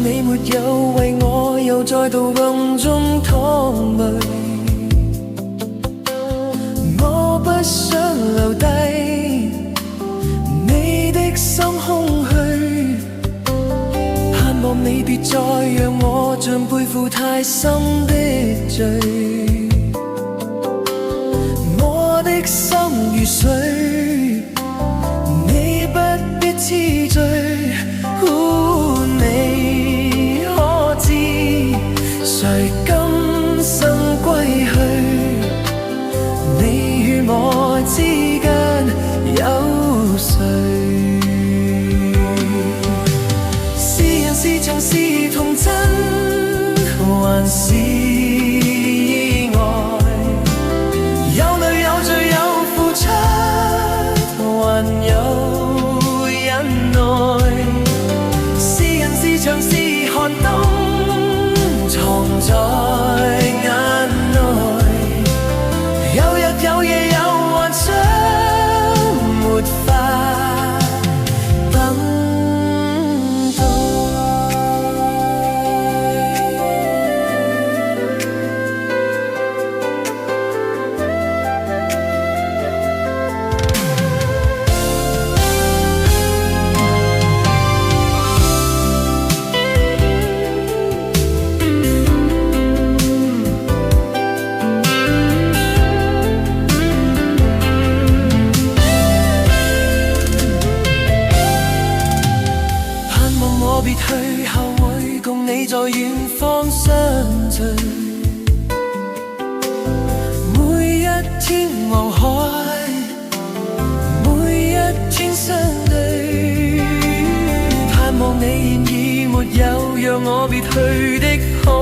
你沒有為我又再度夢中躺湎，我不想留低你的心空虛，盼望你別再讓我像背負太深的罪，我的心如水，你不必痴醉。誰今生歸去？你與我之間有誰？是人是牆是童真，還是意外？有淚有罪有付出，還有忍耐。是人是牆是寒冬，藏在眼內，有日有夜有幻想，沒法等待。別去後會共你在遠方相聚，每一天望海，每一天相對，盼望你現已沒有讓我別去的空